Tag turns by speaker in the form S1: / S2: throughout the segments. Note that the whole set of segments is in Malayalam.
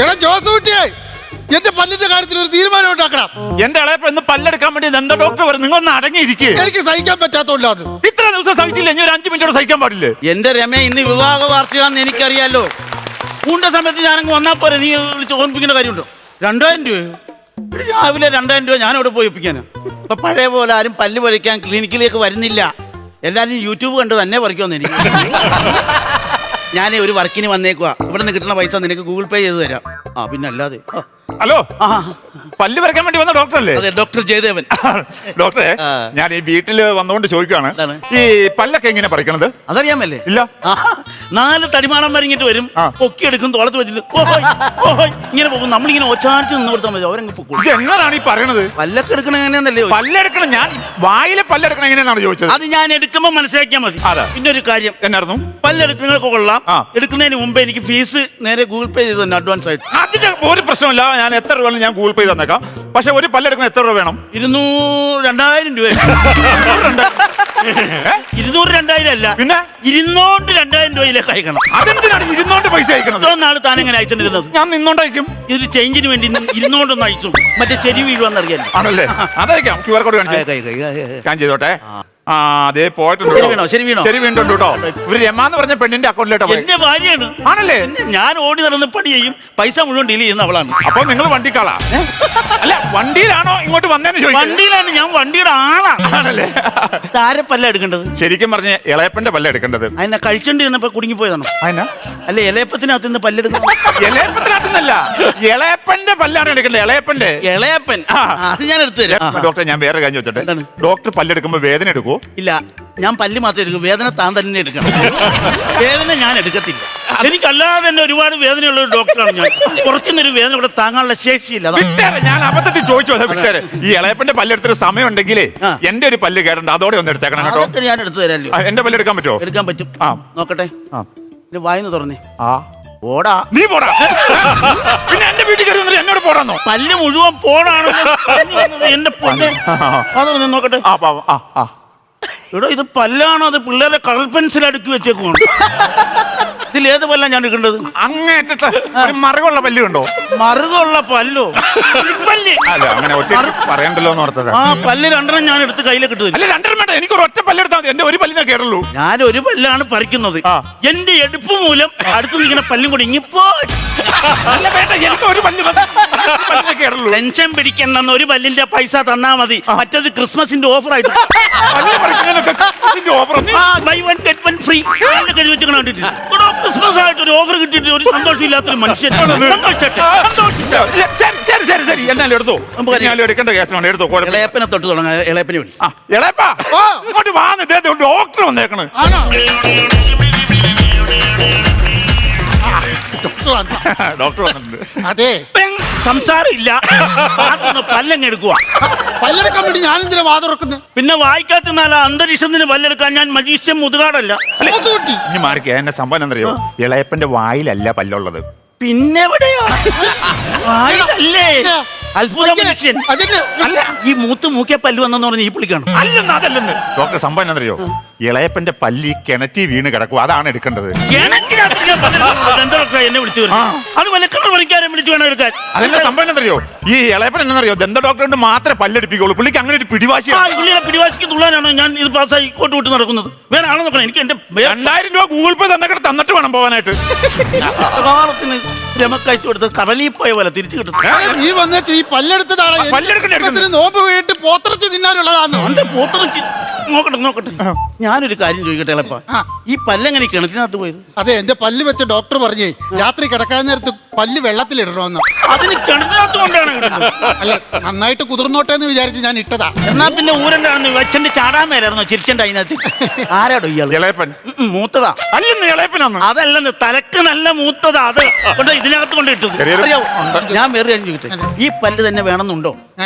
S1: എടാ ജോസൂട്ടിയെ, എന്റെ പല്ലിന്റെ കാര്യത്തിൽ ഒരു തീരുമാനം ഉണ്ടാക്കണം.
S2: എന്റെ ഇളയപ്പ ഇന്ന് പല്ലെടുക്കാൻ വേണ്ടി എന്താ ഡോക്ടർ പറഞ്ഞു? നിങ്ങൾ ഒന്ന് അടങ്ങിയിരിക്കേ.
S1: എനിക്ക് സഹിക്കാൻ പറ്റാത്തോല്ല അത്.
S2: ഇത്ര ദിവസം സഹിച്ചില്ല, ഇനി ഒരു 5 മിനിറ്റോടെ സഹിക്കാൻ പാടില്ലേ?
S3: എന്റെ രമേ, ഇന്ന് വിവാഹ വാർഷികമാണെന്ന് എനിക്കറിയാലോ. പൂണ്ട സമയത്ത് ഞാനങ്ങ് വന്നാൽ പോരെ, നീ വിളിച്ച് ഓർമ്മിപ്പിക്കേണ്ട കാര്യമുണ്ടോ? 2000 രൂപയോ? രാവിലെ 2000 രൂപ ഞാൻ ഇവിടെ പോയി ഒപ്പിക്കാനാ. ഇപ്പൊ പഴയ പോലെ ആരും പല്ല് പറിക്കാൻ ക്ലിനിക്കിലേക്ക് വരുന്നില്ല. എല്ലാവരും യൂട്യൂബ് കണ്ട് തന്നെ പറിക്കുമെന്ന് എനിക്ക്. ഞാൻ ഒരു വർക്കിന് വന്നേക്കുവാ. ഇവിടെ നിന്ന് കിട്ടുന്ന പൈസ നിനക്ക് ഗൂഗിൾ പേ ചെയ്ത് തരാം. പിന്നെ അല്ലാതെ.
S2: ഹലോ, പല്ല് പറിക്കാൻ വേണ്ടി വന്ന ഡോക്ടറല്ലേ?
S3: അതെ, ഡോക്ടർ ജയദേവൻ.
S2: ഡോക്ടറെ, ഞാൻ ഈ വീട്ടിൽ വന്നുകൊണ്ട് ചോദിക്കുകയാണ്, ഈ പല്ലൊക്കെ എങ്ങനെ പറിക്കണത്?
S3: അതറിയാമല്ലേ?
S2: ഇല്ല.
S3: 4 തടിമാണം വരങ്ങിട്ട് വരും, പൊക്കിയെടുക്കും, തോളത്ത് വെച്ചിട്ട് ഇങ്ങനെ പോകും. നമ്മളിങ്ങനെ ഒച്ചാർച്ച് നിന്ന് കൊടുത്താൽ മതി, അവരങ്ങ് പൊക്കും.
S2: ഇത് എങ്ങനെയാണ് ഈ പറയണത്?
S3: പല്ലൊക്കെ എടുക്കണ എങ്ങനെയാന്നല്ലേ?
S2: പല്ലെടുക്കണം, ഞാൻ വായിലെ പല്ലെടുക്കണം എങ്ങനെയാണെന്നാണ് ചോദിച്ചത്.
S3: അത് ഞാൻ എടുക്കുമ്പോൾ മനസ്സിലാക്കിയാൽ മതി. പിന്നെ ഒരു കാര്യം,
S2: എന്നായിരുന്നു?
S3: പല്ലെടുക്കുന്നതൊക്കെ കൊള്ളാം. എടുക്കുന്നതിന് മുമ്പ് എനിക്ക് ഫീസ് നേരെ ഗൂഗിൾ പേ ചെയ്ത് തന്നെ അഡ്വാൻസ് ആയിട്ട്.
S2: അതിന് ഒരു പ്രശ്നമില്ല, ഞാൻ എത്ര രൂപ ഞാൻ ഗൂഗിൾ പേ തന്നേക്കാം. പക്ഷെ ഒരു പല്ലെടുക്കുന്ന എത്ര രൂപ വേണം?
S3: 2000 രൂപ. 200-2000 അല്ല, പിന്നെ 200-2000 രൂപയിലേക്ക് അയക്കണം.
S2: അതെന്തിനാണ് 200 പൈസ അയക്കണം?
S3: നാളെ താനെങ്ങനെ അയച്ചിരുന്നത്?
S2: ഞാൻ നിന്നോണ്ടയക്കും.
S3: ഇത് ചേഞ്ചിന് വേണ്ടി 200 അയച്ചു. മറ്റേ ശരി വീഴുവെന്നറിയാൻ
S2: ആണല്ലേ? അതയക്കാം. QR കോഡ് ഞാൻ ചെയ്തോട്ടെ. അതേ പോയിട്ടുണ്ട്.
S3: ശരി വീണോ?
S2: ശരി വീണ്ടുണ്ട് കേട്ടോ. ഇവര് രമാന്ന് പറഞ്ഞ പെണ്ണിന്റെ അക്കൗണ്ടിലോട്ടോ.
S3: എന്റെ ഭാര്യയാണ്.
S2: ആണല്ലേ?
S3: ഞാൻ ഓടി നടന്ന് പണി ചെയ്യും, പൈസ മുഴുവൻ ഡീൽ ചെയ്യുന്ന അവളാണ്.
S2: അപ്പൊ നിങ്ങൾ വണ്ടിക്കാളാ? അല്ല, വണ്ടിയിലാണോ ഇങ്ങോട്ട് വന്നേന്ന് ചോദിക്കും.
S3: വണ്ടിയിലാണ്, ഞാൻ വണ്ടിയുടെ ആളാണ്.
S2: ആണല്ലേ?
S3: ആരെ പല്ല എടുക്കേണ്ടത്?
S2: ശരിക്കും പറഞ്ഞ ഇളയപ്പന്റെ പല്ല എടുക്കേണ്ടത്.
S3: അതിനെ കഴിച്ചോണ്ടിരുന്നപ്പോ കുടുങ്ങിപ്പോയതാണോ? അല്ല, ഇലയപ്പത്തിനകത്ത് നിന്ന് പല്ലെടുക്കണം.
S2: ഇലയപ്പത്തിനകത്തുന്നല്ല, ഇളയപ്പന്റെ പല്ലാണ് എടുക്കേണ്ടത്. ഇളയപ്പന്റെ.
S3: ഇളയപ്പൻ അത് ഞാൻ എടുത്തു തരാം.
S2: ഡോക്ടറെ, ഞാൻ വേറെ കാര്യം ചോദിച്ചോട്ടെ. ഡോക്ടർ പല്ലെടുക്കുമ്പോ വേദന എടുക്കുവോ?
S3: ഇല്ല, ഞാൻ പല്ല് മാത്രമേ എടുക്കൂ. വേദന താൻ തന്നെ എടുക്കണം. വേദന ഞാൻ എടുക്കത്തില്ല. എനിക്കല്ലാതെ തന്നെ ഒരുപാട് വേദനയുള്ള ഒരു ഡോക്ടറാണ് ഞാൻ. കുറച്ചൊരു വേദന ഇവിടെ താങ്ങാനുള്ള ശേഷിയില്ല.
S2: ഞാൻ അബദ്ധത്തിൽ ചോദിച്ചു. ഈ ഇളയപ്പന്റെ പല്ലെടുത്തൊരു സമയം ഉണ്ടെങ്കിലേ എന്റെ ഒരു പല്ല് കേട്ടുണ്ട്, അതോടെ ഒന്ന് എടുത്തേക്കണം കേട്ടോ.
S3: ഞാൻ എടുത്തു തരാമല്ലോ.
S2: എന്റെ പല്ല് എടുക്കാൻ പറ്റുമോ?
S3: എടുക്കാൻ പറ്റും. നോക്കട്ടെ. വായിന്ന് തുറന്നേ.
S2: പോടാ. നീ പോടാ. പിന്നെ എന്റെ വീട്ടിൽ കയറി വന്നിട്ട് എന്നോട് പോടാന്നോ?
S3: പല്ല് മുഴുവൻ പോടാണോ എന്റെ പൊന്നെ. അതൊന്ന് നോക്കട്ടെ. എടോ, ഇത് പല്ലാണോ അത് പിള്ളേരെ കളർ പെൻസിൽ അടുക്കി വെച്ചേക്കുവാണ്? ഇതിലേത് പല്ല ഞാൻ എടുക്കേണ്ടത്?
S2: അങ്ങേറ്റത്തെ ഒരു മറുകുള്ള പല്ല് ഉണ്ടോ?
S3: മറുകുള്ള പല്ലോ?
S2: അല്ല, അങ്ങനെ പറയണ്ടല്ലോ എന്ന് ഓർത്തത്.
S3: പല്ല് 2 ഞാൻ എടുത്ത് കയ്യിലേക്ക് ഇട്ടു.
S2: അല്ല, 2 വേണ്ട, എനിക്ക് ഒരു ഒറ്റ പല്ലെടുത്താൽ മതി. എന്റെ ഒരു പല്ലിനെ കേറുള്ളൂ.
S3: ഞാൻ ഒരു പല്ലാണ് പറിക്കുന്നത്. എന്റെ എടുപ്പ് മൂലം അടുത്ത് നിൽക്കുന്ന പല്ലും കൂടി ഇങ്ങിപ്പോ.
S2: അല്ല വേണ്ട, എനിക്ക് ഒരു പല്ല് കേറുള്ളൂ.
S3: ടെൻഷൻ പിടിക്കണമെന്ന് ഒരു പല്ലിന്റെ പൈസ തന്നാ മതി. മറ്റത് ക്രിസ്മസിന്റെ ഓഫർ ആയിട്ട്. ബൈ 1 ഗെറ്റ് 1 ഫ്രീ ക്രിസ്മസ് ആയിട്ട് ഒരു ഓഫർ കിട്ടിയിട്ട് ഒരു സന്തോഷം ഇല്ലാത്തൊരു മനുഷ്യൻ.
S2: എന്നാലും എടുത്തോ, എടുക്കേണ്ട കേസാണ്. എടുത്തോ.
S3: ഇളയപ്പനെ തൊട്ട് തുടങ്ങാം. ഇളയപ്പനെ വിളി.
S2: ഇളയപ്പാ, ഇങ്ങോട്ട് വാന്ന്. ഡോക്ടർ വന്നേക്കണ്. ഡോക്ടർ വന്നിട്ടുണ്ട്.
S1: അതെ,
S3: സംസാരം ഇല്ല. പല്ലങ്ങ് എടുക്കുക.
S1: പല്ലെടുക്കാൻ വേണ്ടി ഞാൻ എന്തിനാ വാതുറക്കുന്നത്?
S3: പിന്നെ വായിക്കാത്ത അന്തരീക്ഷത്തിന് പല്ലെടുക്കാൻ ഞാൻ മജീഷ്യൻ മുതുകാടല്ല.
S2: ഇനി മാറിക്കേ. എന്നെ സംഭവം എന്നറിയോ? ഇളയപ്പന്റെ വായിലല്ല പല്ലുള്ളത്.
S3: പിന്നെ എവിടെയാ? വായിലല്ലേ? അത്ഭുത മനുഷ്യൻ. അല്ല, ഈ മൂക്കിയ പല്ല് വന്നെന്ന് പറഞ്ഞ ഈ പുള്ളിക്കാണ്.
S2: അല്ലെന്ന്, അതല്ലെന്ന്. ഡോക്ടർ സംഭവം എന്നറിയോ? ഇളയപ്പന്റെ പല്ലി കിണറ്റി വീണ് കിടക്കും, അതാണ് എടുക്കേണ്ടത്.
S3: എന്നെ വിളിച്ചു അത് വലക്കണ്ണ പണിക്കാരെ വിളിച്ചു വേണം എടുക്കാൻ.
S2: അതെന്താ സംഭവം എന്നറിയോ? ഈ ഇളയപ്പൻ എന്നറിയോ, ദന്ത ഡോക്ടർ കൊണ്ട് മാത്രമേ പല്ലെടുപ്പിക്കുള്ളൂ. പുള്ളിക്ക് അങ്ങനെ ഒരു പിടിവാശിയാണ്.
S3: പുള്ളിയെ പിടിവാശിക്ക് തുള്ളാനാണ് ഞാൻ ഇത് പാസ്സായി കോട്ട് വിട്ട് നടക്കുന്നത്. വേറെ ആളെ നോക്കണം. എനിക്ക് എന്റെ
S2: 2000 രൂപ ഗൂഗിൾ പേ തന്നിട്ട് വേണം പോകാനായിട്ട്.
S3: കാലത്തിന് രമക്കയച്ചു കൊടുത്ത് കടലിൽ പോയ പോലെ തിരിച്ചു കിട്ടും.
S1: നീ വന്നേച്ച് ഈ പല്ലെടുത്തതാണ്. നോമ്പ് വീട്ട് പോത്തിറച്ചി തിന്നാനുള്ളതാണോ?
S3: പോത്തിറച്ചി നോക്കട്ടെ. ഞാനൊരു കാര്യം ചോദിക്കട്ടെ ഇളപ്പ, ഈ പല്ലെങ്ങനെ കിണറ്റിനകത്ത് പോയത്?
S1: അതെ, എന്റെ പല്ല് വെച്ച ഡോക്ടർ പറഞ്ഞേ രാത്രി കിടക്കാൻ നേരത്ത് പല്ല് വെള്ളത്തിലിടണമെന്ന്.
S3: അതിന് കിണറ്റിനകത്ത് കൊണ്ടാണ്.
S1: അല്ല, നന്നായിട്ട് കുതിർന്നോട്ടെ എന്ന് വിചാരിച്ച് ഞാൻ ഇട്ടതാ.
S3: എന്നാ പിന്നെ ഊരണ്ടാണെന്ന് വെച്ചന്റെ ചാടാൻ മേലായിരുന്നോ ചിരിച്ചണ്ട അതിനകത്ത്? ആരാടോ ഇയാൾ?
S2: ഇളയപ്പൻ.
S3: മൂത്തതാ.
S2: അല്ലെന്ന്, ഇളയപ്പനാന്ന്.
S3: അതല്ലെന്ന്, തലക്ക് നല്ല മൂത്തതാ. അത് കൊണ്ട് ഇതിനകത്ത് കൊണ്ട് ഇട്ടത്. ഞാൻ വേറെ കാര്യം ചോദിക്കട്ടെ, ഈ പല്ല് തന്നെ വേണമെന്നുണ്ടോ?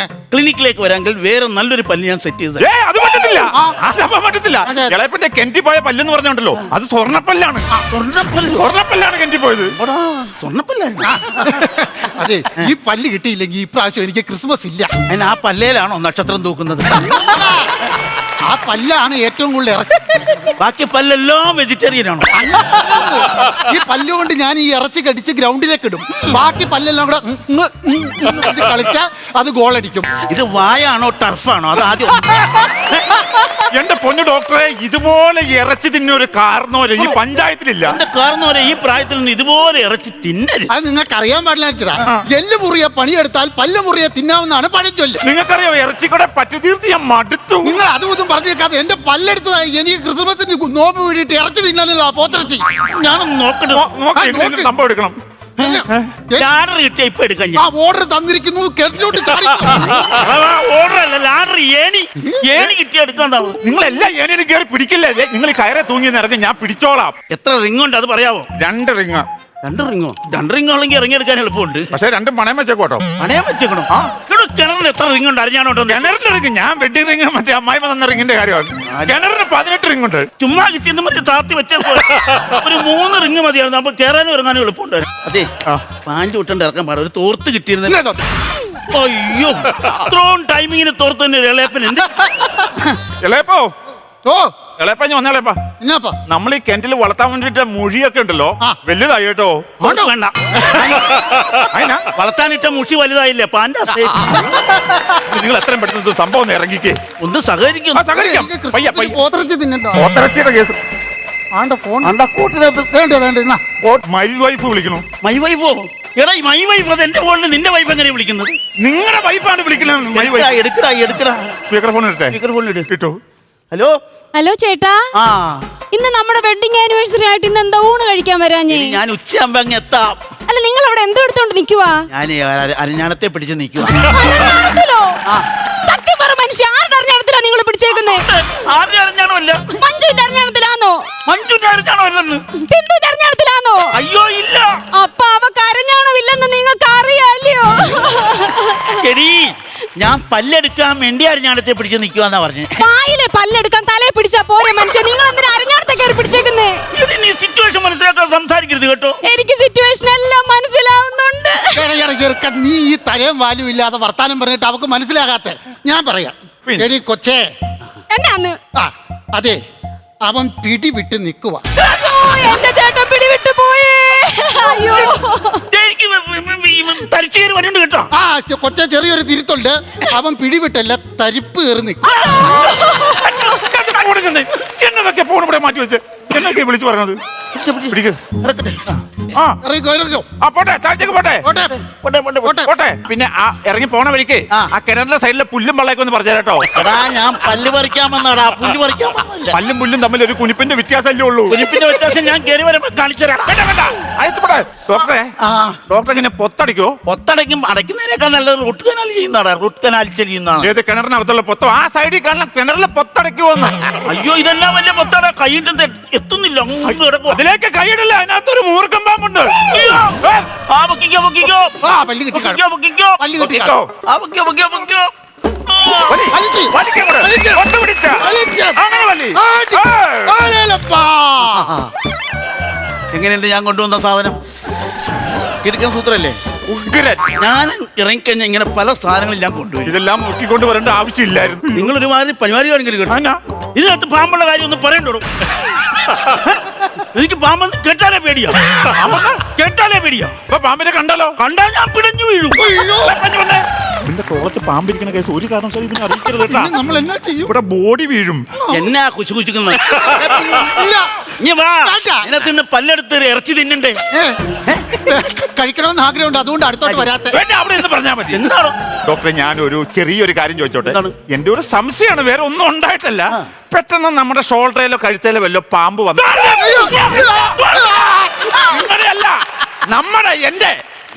S3: ക്ലിനിക്കിലേക്ക് വരാമെങ്കിൽ വേറെ നല്ലൊരു പല്ല് ഞാൻ സെറ്റ് ചെയ്തത്.
S2: അത് പറ്റത്തില്ല. ആ സംഭവം പറ്റത്തില്ല. ഇളയപ്പന്റെ കെന്റി പോയ പല്ലെന്ന് പറഞ്ഞുണ്ടല്ലോ, അത് സ്വർണ്ണപ്പല്ലാണ്. സ്വർണ്ണപ്പല്ലാണ് കെന്റി പോയത്.
S3: സ്വർണ്ണപ്പല്ലാണ്.
S1: അതെ, ഈ പല്ല് കിട്ടിയില്ലെങ്കിൽ ഈ പ്രാവശ്യം എനിക്ക് ക്രിസ്മസ് ഇല്ല.
S3: അതിന് ആ പല്ലേലാണോ നക്ഷത്രം തൂക്കുന്നത്?
S1: ആ ആ പല്ലാണ് ഏറ്റവും കൂടുതൽ ഇറച്ചി.
S3: ബാക്കി പല്ലെല്ലാം വെജിറ്റേറിയൻ ആണോ?
S1: ഈ പല്ലുകൊണ്ട് ഞാൻ ഈ ഇറച്ചി കടിച്ച് ഗ്രൗണ്ടിലേക്ക് ഇടും. ബാക്കി പല്ലെല്ലാം കൂടെ കളിച്ചാൽ അത് ഗോളടിക്കും.
S3: ഇത് വായാണോ ടർഫാണോ? അത് ആദ്യം
S2: എന്റെ പൊന്നു ഡോക്ടറെ, ഇതുപോലെ ഇറച്ചി തിന്നൊരു കാരണവര് ഈ പഞ്ചായത്തിലില്ല.
S3: എന്റെ കാരണവരെ ഈ പ്രായത്തിൽ നിന്ന് ഇതുപോലെ ഇറച്ചി തിന്നരുത്.
S1: അത് നിങ്ങൾക്ക് അറിയാൻ പാടില്ല വെച്ചാ, എല്ല് മുറിയെ പണിയെടുത്താൽ പല്ല് മുറിയെ തിന്നാവുന്നതാണ് പഴഞ്ചൊല്ല്.
S2: നിങ്ങൾക്കറിയാം ഇറച്ചിക്കൂടെ പറ്റി തീർത്ത് ഞാൻ മടുത്തു.
S1: നിങ്ങൾ അതും ഇതും പറഞ്ഞു കേൾക്കാതെ എന്റെ പല്ലെടുത്തതായി എനിക്ക് ക്രിസ്മസിന് നോമ്പ് വീടിയിട്ട് ഇറച്ചി തിന്നാനല്ലോ പോത്തിറച്ചി.
S3: ഞാനൊന്ന് നോക്കട്ടെ.
S2: നോക്കി സംഭവം എടുക്കണം.
S3: ലാഡർ കിട്ടിയ ഇപ്പൊ എടുക്കാൻ
S1: ആ ഓർഡർ തന്നിരിക്കുന്നു. കെട്ടിലോട്ട് ചാടി.
S3: ഓർഡർ അല്ല, ലാഡർ ഏണി കിട്ടിയ എടുക്കാൻ.
S2: നിങ്ങളെല്ലാം ഏനേലും കയറി പിടിക്കില്ലേ? നിങ്ങൾ ഈ കയറെ തൂങ്ങി ഇറങ്ങി, ഞാൻ പിടിച്ചോളാം.
S3: എത്ര റിംഗ് ഉണ്ട് അത് പറയാവോ?
S2: 2 റിങ്.
S3: 2 റിങ്ങോ? 2 റിംഗ് ആണെങ്കിൽ ഇറങ്ങിയെടുക്കാൻ എളുപ്പമുണ്ട്.
S2: പക്ഷെ 2 പണയം വെച്ചേക്കോട്ടോ.
S3: പണയം വെച്ചേക്കണം. കിണറിൽ എത്ര റിംഗ് ഉണ്ട് അറിഞ്ഞാണോട്ടോ?
S2: കിണറിന്റെ റിങ് ഞാൻ വെഡിങ് റിങ് മറ്റേ അമ്മായിമ്മ തന്ന റിങ്ങിന്റെ കാര്യമാണ്. കിണറിന് 18 റിങ് ഉണ്ട്.
S3: ചുമ്മാ കിട്ടിയെന്ന് മതി താത്തി വെച്ച ഒരു 3 റിംഗ് മതിയായിരുന്നു. അപ്പൊ കയറാനും ഇറങ്ങാനും എളുപ്പമുണ്ട്. അതെ, പാഞ്ച് വിട്ടണ്ട് ഇറക്കാൻ പാടില്ല. ഒരു തോർത്ത് കിട്ടിയിരുന്നില്ല. അയ്യോ, ഇത്രയും ടൈമിങ്ങിന് തോർത്ത് തന്നെ ഇളയപ്പനുണ്ട്.
S2: ഇളയപ്പോ
S1: ഓ
S2: ഇളയപ്പ ഞാൻ വന്നേളേപ്പാ.
S1: എന്നാപ്പാ
S2: നമ്മൾ ഈ കിണറ്റിൽ വളർത്താൻ വേണ്ടിട്ട് മുഴിയൊക്കെ ഉണ്ടല്ലോ, വലുതായി കേട്ടോ.
S3: വേണ്ട, വളർത്താനിട്ട മുഷി വലുതായില്ലേ പാൻ്റെ.
S2: നിങ്ങൾ എത്രയും പെട്ടെന്ന് സംഭവം ഒന്ന് ഇറങ്ങിക്കേ.
S3: ഒന്ന് സഹകരിക്കും.
S1: പോത്തിറച്ചി തിന്നണ്ടോ?
S2: പോത്തിറച്ചിയുടെ കേസ്
S1: ആണ്ട ഫോൺ
S2: മൈ വൈഫ് വിളിക്കണു.
S3: മൈ വൈഫോ? എടാ മൈ വൈഫ് അത് എന്റെ ഫോണിൽ നിന്റെ വൈഫ് എങ്ങനെ വിളിക്കുന്നത്?
S2: നിങ്ങളുടെ വൈഫാണ് വിളിക്കുന്നത്. My wife.
S3: എടുക്കടാ
S2: സ്പീക്കർ ഫോൺ എടുത്തേ.
S3: സ്പീക്കർ ഫോൺ
S2: കിട്ടോ?
S3: ഹലോ
S4: ഹലോ ചേട്ടാ,
S3: ആ
S4: ഇന്ന് നമ്മുടെ വെഡിങ് ആനിവേഴ്സറി ആയിട്ട് ഇന്ന് എന്താ ഊണ് കഴിക്കാൻ വരാഞ്ഞേ?
S3: ഞാൻ ഉച്ചയാകുമ്പോ അങ്ങ് എത്താം.
S4: അല്ല നിങ്ങൾ അവിടെ എന്തോ എടുത്തോണ്ട് നിക്കുവാ?
S3: ഞാൻ അരഞ്ഞാണത്തെ പിടിച്ച് നിൽക്കുക.
S4: സത്യം പറ മനുഷ്യ, ആരുടെ അരഞ്ഞാണത്തിലാ നിങ്ങൾ പിടിച്ചേക്കുന്നേ?
S3: ആരുടെ അരഞ്ഞാണോ? അല്ല,
S4: മഞ്ജുവിന്റെ അരഞ്ഞാണത്തിലാണോ?
S3: മഞ്ജുന്റെ അരഞ്ഞാണോ അല്ലെന്ന്?
S4: സിന്ധുവിന്റെ അരഞ്ഞാണത്തിലാണോ?
S3: അയ്യോ ഇല്ല.
S4: അപ്പൊ അവക്ക് അരഞ്ഞാണോ ഇല്ലെന്ന് നിങ്ങൾക്ക് അറിയാല്ലയോ?
S3: എടീ, ഞാൻ പല്ലെടുക്കാൻ വേണ്ടി അരഞ്ഞാണത്തെ പിടിച്ച് നിൽക്കുവാന്നാ പറഞ്ഞു.
S4: വായിലെ പല്ലെടുക്കാൻ തലയെ പിടിച്ചാ പോരെ മനുഷ്യ, നിങ്ങൾ എന്തിനാ അരഞ്ഞാണത്തെ കയറി പിടിച്ചേക്കുന്നേ?
S3: നീ സിറ്റുവേഷൻ മനസ്സിലാക്കാൻ സംസാരിക്കരുത് കേട്ടോ.
S4: എനിക്ക് സിറ്റുവേഷൻ എല്ലാം മനസ്സിലാവുന്നുണ്ട്.
S1: ചെറുക്കൻ, നീ ഈ തലയും വാലും ഇല്ലാതെ വർത്താനം പറഞ്ഞിട്ട് അവക്ക് മനസ്സിലാകാത്ത ഞാൻ പറയാം. എടി കൊച്ചേ,
S4: എന്നാന്ന്?
S1: ആ അതെ, അവൻ പിടി വിട്ട് നിൽക്കുക.
S4: എന്റെ ചേട്ടൻ പിടിവിട്ട് പോയേ. അയ്യോ,
S3: തരിച്ചേരി വരുന്നുണ്ട് കേട്ടോ.
S1: ആ കൊച്ചെ, ചെറിയൊരു തിരുത്തുണ്ട്. അവൻ പിടിവിട്ടല്ല, തരിപ്പ് കയറി നിൽക്കും.
S2: എന്നതൊക്കെ ഫോൺ ഇവിടെ മാറ്റി വെച്ച് എന്നൊക്കെ വിളിച്ചു പറഞ്ഞത്. പോട്ടെ, താഴത്തേക്ക് പോട്ടെ. പിന്നെ ആ ഇറങ്ങി പോണ വഴിക്ക് ആ കിണറിന്റെ സൈഡിലെ പുല്ലും വെള്ളയൊക്കെ ഒന്ന് പറഞ്ഞു കേട്ടോ.
S3: എടാ, ഞാൻ പല്ല് പറിക്കാൻ വന്നാടാ. പുല്ല് പറിക്കാൻ വന്നില്ല.
S2: പല്ലും പുല്ലും തമ്മിൽ ഒരു കുനിപ്പിന്റെ വ്യത്യാസമല്ലേ ഉള്ളൂ.
S3: കുനിപ്പിന്റെ വ്യത്യാസം ഞാൻ കയറി വരുമ്പോ കാണിച്ചു തരാം.
S2: അയച്ചുപോട്ടെ. ഡോക്ടറെ ഇങ്ങനെ പൊത്തടിക്കോ?
S3: പൊത്തടയ്ക്കും അടയ്ക്കുന്നതിനേക്കാൾ നല്ലത് റൂട്ട് കനാൽ ചെയ്യുന്നതാടാ. റൂട്ട് കനാൽ ചെയ്യുന്നതാണ്.
S2: ഏത് കിണറിനകത്തുള്ള പൊത്തോ? ആ സൈഡിൽ കാണാൻ കിണറിലെ പൊത്തടയ്ക്കുവോന്ന്.
S3: അയ്യോ, ഇതെല്ലാം വലിയ പൊത്താടാ. കൈയിട്ട് എത്തുന്നില്ല.
S2: അതിലേക്ക് കൈയിടില്ല, അതിനകത്തൊരു മൂർഖം പാമ്പുണ്ട്.
S3: എങ്ങനെയുണ്ട് ഞാൻ കൊണ്ടുവന്ന സാധനം? കിടക്കുന്ന സൂത്രല്ലേ? ഞാൻ ഇറങ്ങിക്കഴിഞ്ഞാൽ ഇങ്ങനെ പല സാധനങ്ങളും ഞാൻ കൊണ്ടുപോയി.
S2: ഇതെല്ലാം നോക്കിക്കൊണ്ട് വരേണ്ട ആവശ്യമില്ലായിരുന്നു.
S3: നിങ്ങൾ ഒരുമാതിരി പരിപാടിയാണെങ്കിലും കേട്ടോ. ഇതിനകത്ത് പാമ്പുള്ള കാര്യം ഒന്ന് പറയണ്ടോ? എനിക്ക് പാമ്പെന്ന് കേട്ടാലേ പേടിയാ.
S2: അപ്പൊ പാമ്പിനെ കണ്ടാലോ?
S3: കണ്ടാൽ ഞാൻ പിടഞ്ഞു വീഴും.
S2: നിന്റെ തോളത്ത് പാമ്പിരിക്കുന്ന കേസ് ഒരു കാരണവശാലും പിന്നെ അറിയിക്കരുത് കേട്ടാ.
S1: നമ്മൾ എന്നാ ചെയ്യും?
S2: ഇവിടെ ബോഡി വീഴും.
S3: എന്നാ കുശുകുശുക്കുന്നത്? ഇതിനകത്ത് നിന്ന് പല്ലെടുത്ത് ഇറച്ചി തിന്നണ്ടേ?
S1: കഴിക്കണമെന്ന് ആഗ്രഹമുണ്ട്, അതുകൊണ്ട് അടുത്തോട്ട് വരാത്ത.
S2: അവിടെ എന്ന് പറഞ്ഞാൽ മതി.
S3: എന്താണോ
S2: ഡോക്ടറെ, ഞാനൊരു ചെറിയൊരു കാര്യം ചോദിച്ചോട്ടെ? എന്റെ ഒരു സംശയമാണ്, വേറെ ഒന്നും ഉണ്ടായിട്ടല്ല. പെട്ടെന്ന് നമ്മുടെ ഷോൾഡറിലോ കഴുത്തേലോ വല്ലോ പാമ്പ് വന്നു. അങ്ങനെയല്ല, എന്റെ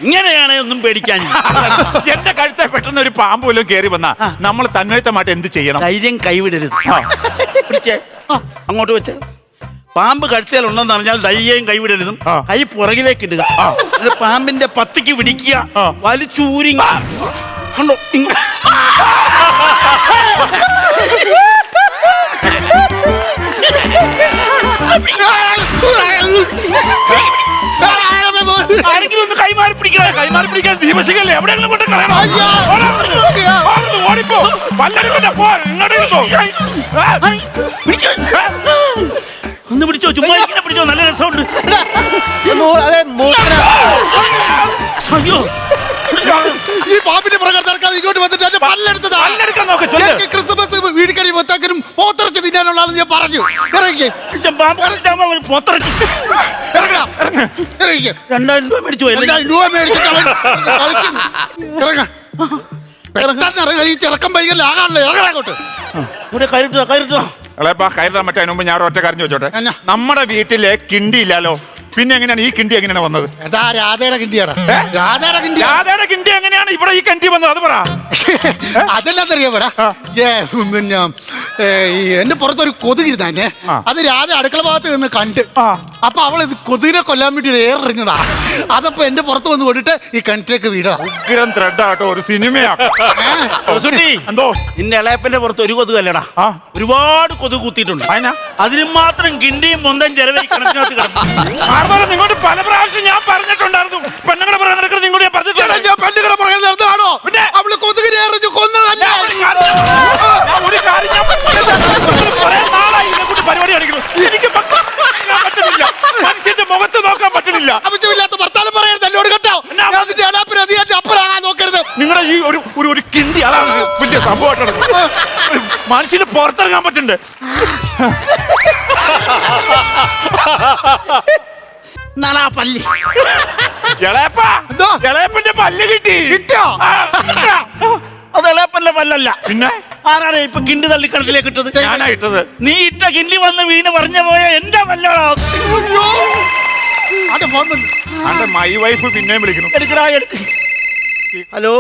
S3: ഇങ്ങനെയാണ് ഒന്നും പേടിക്കാൻ.
S2: എന്റെ കഴുത്തെ പെട്ടെന്ന് ഒരു പാമ്പ് വല്ലതും കയറി വന്നാ നമ്മൾ തന്മയത്തമായിട്ട് എന്ത് ചെയ്യണം?
S3: ധൈര്യം കൈവിടരുത്. അങ്ങോട്ട് വെച്ച് പാമ്പ് കഴുത്തേൽ ഉണ്ടെന്ന് പറഞ്ഞാൽ ധൈര്യം കൈവിടരുതും. കൈ പുറകിലേക്ക് ഇടുക. ഇത് പാമ്പിന്റെ പത്തിക്ക് പിടിക്കുക. വലിച്ചൂരി കണ്ടോ? ആരെങ്കിലും ഒന്ന് കൈമാറി പിടിക്കാൻ ദീപശിഖല്ലേ എവിടെയെങ്കിലും കൊണ്ട് കളയണം.
S2: ഓടിപ്പോ പല്ലെടുക്കണ്ട പോ ഇങ്ങോട്ട് പോ
S3: ഒന്ന് പിടിച്ചോ ചുമ്മാ ഇങ്ങനെ പിടിച്ചോ നല്ല രസമുണ്ട് അയ്യോ
S1: ഈ പാമ്പിന്റെ പ്രകാരം നടക്കാതെ ഇങ്ങോട്ട് വന്നിട്ട് എന്റെ പല്ലെടുത്തതാ.
S2: പല്ലെടുക്കാൻ നോക്ക്
S1: എനിക്ക് ക്രിസ്മസ് വീടിക്കടി മൊത്തത്തിനും പോത്തിറച്ചി തിന്നാനുള്ളതെന്ന് ഞാൻ പറഞ്ഞു. ഇറങ്ങിക്കേ, ഇറങ്ങടാ, ഇറങ്ങിക്കേ.
S3: 2000 രൂപ മേടിച്ചു പോയി.
S1: 2000 രൂപ മേടിച്ചിട്ട് അവൻ കളിക്കുന്നു. ഇറങ്ങ. പെട്ടെന്ന് ഇറങ്ങ. ഈ ചെറുക്കം വൈകി ആകാണല്ലോ. ഇറങ്ങടാ അങ്ങോട്ട്.
S3: ഇവിടെ കയറിട്ടോ
S2: ഇളയപ്പാ കയറാൻ പറ്റാൻ മുമ്പ് ഞാൻ ഒറ്റ കാര്യം ചോദിച്ചോട്ടെ
S1: എന്നാ?
S2: നമ്മുടെ വീട്ടിലെ കിണ്ടി ഇല്ലാലോ പിന്നെ എങ്ങനെയാണ് ഈ കിണ്ടി എങ്ങനെയാണ് വന്നത്
S1: എടാ രാധയുടെ കിണ്ടിയാടാ. രാധയുടെ കിണ്ടി.
S2: രാധയുടെ കിണ്ടി എങ്ങനെയാണ് ഇവിടെ ഈ കിണ്ടി വന്നത് അത് പറ
S1: അതെല്ലാത്തറിയാടാ. പിന്നെ ഈ എന്റെ പുറത്തൊരു കൊതുക് ഇരുന്നെ. അത് രാധ അടുക്കള ഭാഗത്ത് നിന്ന് കണ്ട്. അപ്പൊ അവൾ ഇത് കൊതുകിനെ കൊല്ലാൻ വേണ്ടി ഏറെറിഞ്ഞതാ. അതപ്പോ എന്റെ പുറത്ത് വന്ന് കൊണ്ടിട്ട് ഈ കിണറ്റിലേക്ക് വീടാ.
S2: ഉഗ്രം ത്രെഡാട്ടോ ഒരു സിനിമയാ എന്തോ
S3: നിന്റെ ഇളയപ്പന്റെ പുറത്ത് ഒരു കൊതുക് അല്ലടാ, ഒരുപാട് കൊതുക് കുത്തിയിട്ടുണ്ട്. അതിന് മാത്രം കിണ്ടിയും മൊന്തം ചെലവരി കിണറ്റിനകത്ത് കിടക്കും.
S2: നിങ്ങളോട് പല പ്രാവശ്യം ഞാൻ പറഞ്ഞിട്ടുണ്ടായിരുന്നു പെണ്ണുങ്ങളെ പറയാൻ നിങ്ങളോട് ഞാൻ പറഞ്ഞിട്ടുണ്ട്.
S1: ഞാൻ പെണ്ണുങ്ങളെ പറയാൻ നടന്നതാണോ? അവള് കൊതുകിനെ എറിഞ്ഞു കൊന്നതല്ലേ?
S2: ഒരു കാര്യം ഞാൻ കുറെ നാളായി ഇതിനെക്കൂട്ട് പരിപാടി കാണിക്കുന്നു. എനിക്ക് പറ്റുന്നില്ല, മനുഷ്യന്റെ മുഖത്ത് നോക്കാൻ പറ്റുന്നില്ല.
S1: ആവശ്യമില്ലാത്ത വർത്താനം പറയരുത് എന്നോട് കേട്ടോ. അതിന്റെ അടാപ്പിന് അധികം അപ്പുറമാകാൻ നോക്കരുത്.
S2: നിങ്ങളുടെ ഈ ഒരു കിണ്ടി അതാണ് വലിയ സംഭവമായിട്ടാണ് മനുഷ്യന് പുറത്തിറങ്ങാൻ പറ്റുന്നുണ്ട്.
S3: പല്ലി
S2: ഇളയപ്പന്റെ പല്ല് കിട്ടി.
S1: കിട്ടോ?
S3: അത് ഇളയപ്പന്റെ പല്ലല്ല.
S2: പിന്നെ
S3: ആരാണ് ഇപ്പൊ കിണ്ടി തള്ളിക്കണത്തിലേക്ക് ഇട്ടത്?
S2: ഞാനാ ഇട്ടത്.
S3: നീ ഇട്ട കിണ്ടി വന്ന് വീണ് പറഞ്ഞു പോയ എന്റെ പല്ലാണ്.
S2: മൈ വൈഫ് പിന്നെയും വിളിക്കുന്നു.
S3: ഹലോ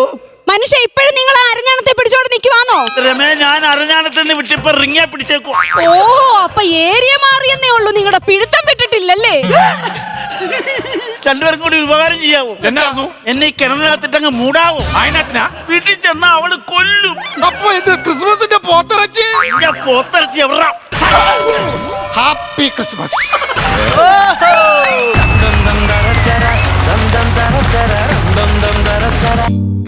S4: മനുഷ്യ ഇപ്പോഴും നിങ്ങൾ അരഞ്ഞാണത്തെ പിടിച്ചോണ്ട് നിൽക്കുവാന്നോ?
S3: രമേ, ഞാൻ അരഞ്ഞാണത്തിന് വിട്ടിപ്പോ റിങ്ങ പിടിച്ചേക്കോ.
S4: ഓ അപ്പൊ ഏരിയ മാറിയെന്നേ ഉള്ളൂ, നിങ്ങളുടെ പിടുത്തം വിട്ടിട്ടില്ലല്ലേ?
S3: രണ്ടുപേരും കൂടി ഒരു ഉപകാരം ചെയ്യാവോ?
S2: എന്നായിരുന്നു?
S3: എന്നെ ഈ കിണറിനകത്തിട്ടങ്ങ് മൂടാവോ?
S2: അതിനകത്തിനാ
S3: വീട്ടിൽ ചെന്നാ അവള് കൊല്ലും.
S1: അപ്പൊ എന്റെ ക്രിസ്മസിന്റെ പോത്തിറച്ചി.
S3: പോത്തിറച്ചി എവിടാ?
S1: Happy Christmas.
S5: dum dum dum da da da dum dum da da da dum dum dum da da da